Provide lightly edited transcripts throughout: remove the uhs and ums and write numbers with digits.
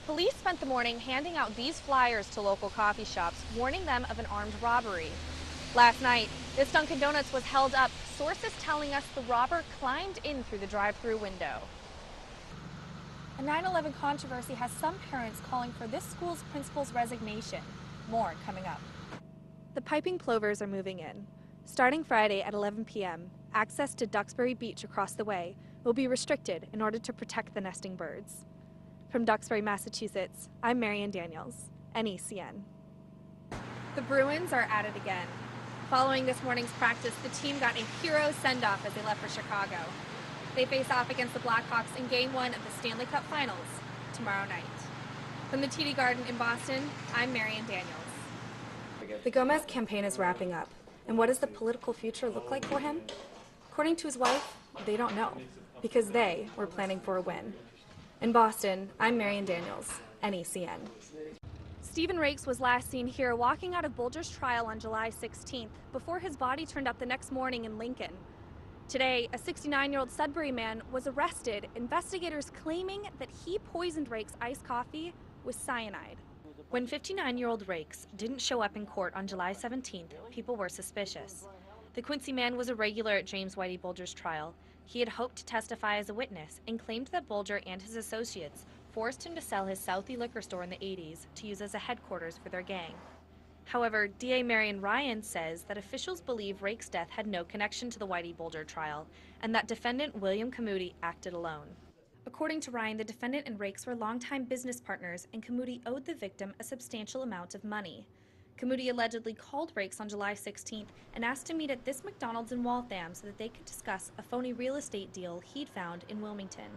Police spent the morning handing out these flyers to local coffee shops, warning them of an armed robbery. Last night, this Dunkin' Donuts was held up, sources telling us the robber climbed in through the drive-thru window. A 9/11 controversy has some parents calling for this school's principal's resignation. More coming up. The piping plovers are moving in. Starting Friday at 11 p.m., access to Duxbury Beach across the way will be restricted in order to protect the nesting birds. From Duxbury, Massachusetts, I'm Marian Daniells, NECN. The Bruins are at it again. Following this morning's practice, the team got a hero send-off as they left for Chicago. They face off against the Blackhawks in Game 1 of the Stanley Cup Finals tomorrow night. From the TD Garden in Boston, I'm Marian Daniells. The Gomez campaign is wrapping up, and what does the political future look like for him? According to his wife, they don't know, because they were planning for a win. In Boston, I'm Marian Daniells, NECN. Stephen Rakes was last seen here walking out of Bulger's trial on July 16th before his body turned up the next morning in Lincoln. Today, a 69-year-old Sudbury man was arrested, investigators claiming that he poisoned Rakes' iced coffee with cyanide. When 59-year-old Rakes didn't show up in court on July 17th, people were suspicious. The Quincy man was a regular at James Whitey Bulger's trial. He had hoped to testify as a witness and claimed that Bulger and his associates forced him to sell his Southie liquor store in the 80s to use as a headquarters for their gang. However, DA Marian Ryan says that officials believe Rakes' death had no connection to the Whitey Bulger trial and that defendant William Camuti acted alone. According to Ryan, the defendant and Rakes were longtime business partners and Camuti owed the victim a substantial amount of money. Camuti allegedly called Rakes on July 16th and asked to meet at this McDonald's in Waltham so that they could discuss a phony real estate deal he'd found in Wilmington.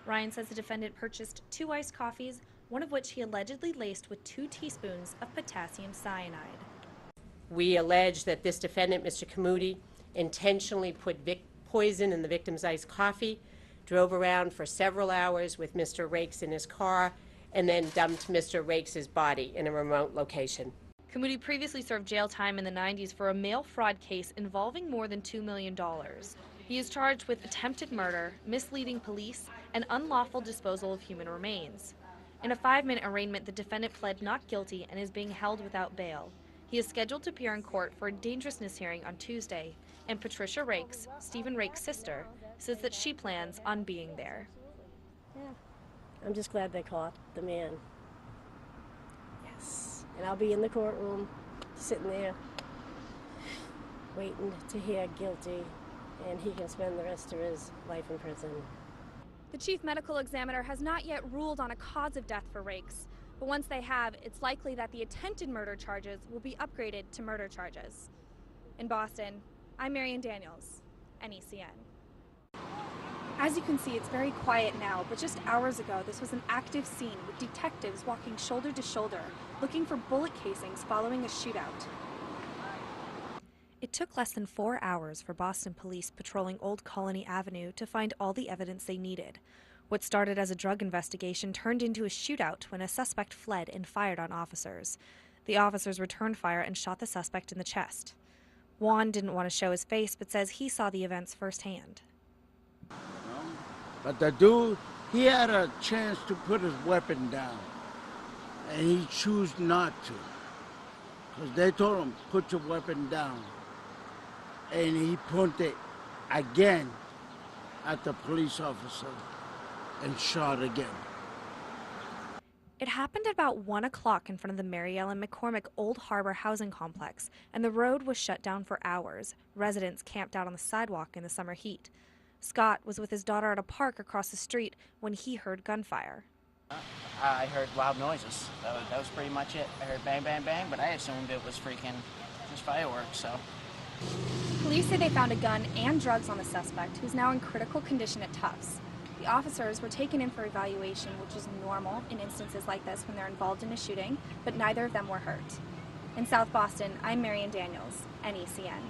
Ryan says the defendant purchased 2 iced coffees, one of which he allegedly laced with 2 teaspoons of potassium cyanide. We allege that this defendant, Mr. Camuti, intentionally put poison in the victim's iced coffee, drove around for several hours with Mr. Rakes in his car, and then dumped Mr. Rakes' body in a remote location. Camuti previously served jail time in the 90s for a mail fraud case involving more than $2 million. He is charged with attempted murder, misleading police, and unlawful disposal of human remains. In a 5-minute arraignment, the defendant pled not guilty and is being held without bail. He is scheduled to appear in court for a dangerousness hearing on Tuesday, and Patricia Rakes, Stephen Rakes' sister, says that she plans on being there. Yeah, I'm just glad they caught the man. Yes. And I'll be in the courtroom, sitting there, waiting to hear guilty, and he can spend the rest of his life in prison. The chief medical examiner has not yet ruled on a cause of death for Rakes, but once they have, it's likely that the attempted murder charges will be upgraded to murder charges. In Boston, I'm Marian Daniells, NECN. As you can see, it's very quiet now, but just hours ago, this was an active scene with detectives walking shoulder to shoulder, looking for bullet casings following a shootout. It took less than 4 hours for Boston police patrolling Old Colony Avenue to find all the evidence they needed. What started as a drug investigation turned into a shootout when a suspect fled and fired on officers. The officers returned fire and shot the suspect in the chest. Juan didn't want to show his face, but says he saw the events firsthand. But the dude, he had a chance to put his weapon down, and he chose not to. Because they told him, put your weapon down. And he pointed again at the police officer and shot again. It happened at about 1 o'clock in front of the Mary Ellen McCormick Old Harbor housing complex, and the road was shut down for hours. Residents camped out on the sidewalk in the summer heat. Scott was with his daughter at a park across the street when he heard gunfire. I heard loud noises. That was pretty much it. I heard bang, bang, bang, but I assumed it was freaking just fireworks, so. Police say they found a gun and drugs on the suspect, who's now in critical condition at Tufts. The officers were taken in for evaluation, which is normal in instances like this when they're involved in a shooting, but neither of them were hurt. In South Boston, I'm Marian Daniells, NECN.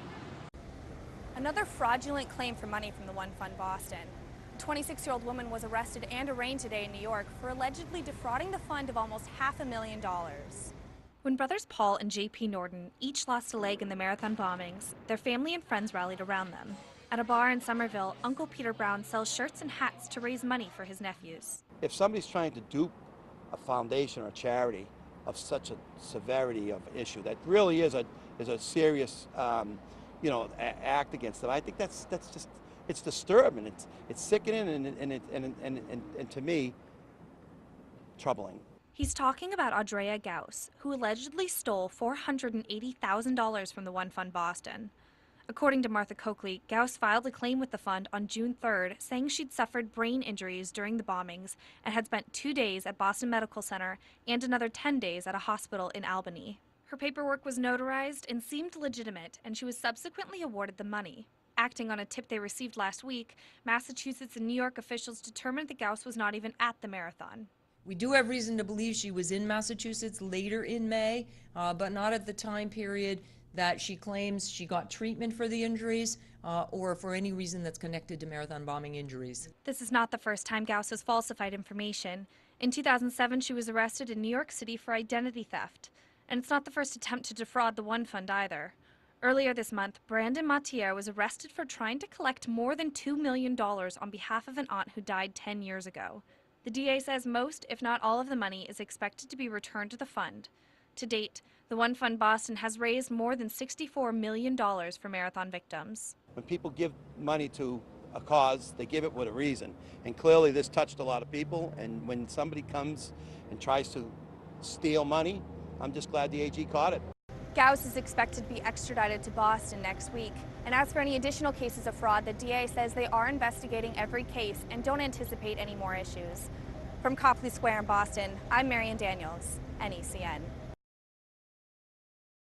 Another fraudulent claim for money from the One Fund Boston. A 26-year-old woman was arrested and arraigned today in New York for allegedly defrauding the fund of almost $500,000. When brothers Paul and J.P. Norton each lost a leg in the marathon bombings, their family and friends rallied around them. At a bar in Somerville, Uncle Peter Brown sells shirts and hats to raise money for his nephews. If somebody's trying to dupe a foundation or a charity of such a severity of issue that really is a serious act against them. I think that's just, it's disturbing. It's sickening and to me troubling. He's talking about Audrea Gauss, who allegedly stole $480,000 from the One Fund Boston. According to Martha Coakley, Gauss filed a claim with the fund on June 3rd, saying she'd suffered brain injuries during the bombings and had spent 2 days at Boston Medical Center and another 10 days at a hospital in Albany. Her paperwork was notarized and seemed legitimate, and she was subsequently awarded the money. Acting on a tip they received last week, Massachusetts and New York officials determined that Gauss was not even at the marathon. We do have reason to believe she was in Massachusetts later in May, but not at the time period that she claims she got treatment for the injuries or for any reason that's connected to marathon bombing injuries. This is not the first time Gauss has falsified information. In 2007, she was arrested in New York City for identity theft. And it's not the first attempt to defraud the One Fund either. Earlier this month, Brandon Mathieu was arrested for trying to collect more than $2 million on behalf of an aunt who died 10 years ago. The DA says most, if not all, of the money is expected to be returned to the fund. To date, the One Fund Boston has raised more than $64 million for marathon victims. When people give money to a cause, they give it with a reason. And clearly this touched a lot of people, and when somebody comes and tries to steal money, I'm just glad the AG caught it. Gauss is expected to be extradited to Boston next week. And as for any additional cases of fraud, the DA says they are investigating every case and don't anticipate any more issues. From Copley Square in Boston, I'm Marian Daniells, NECN.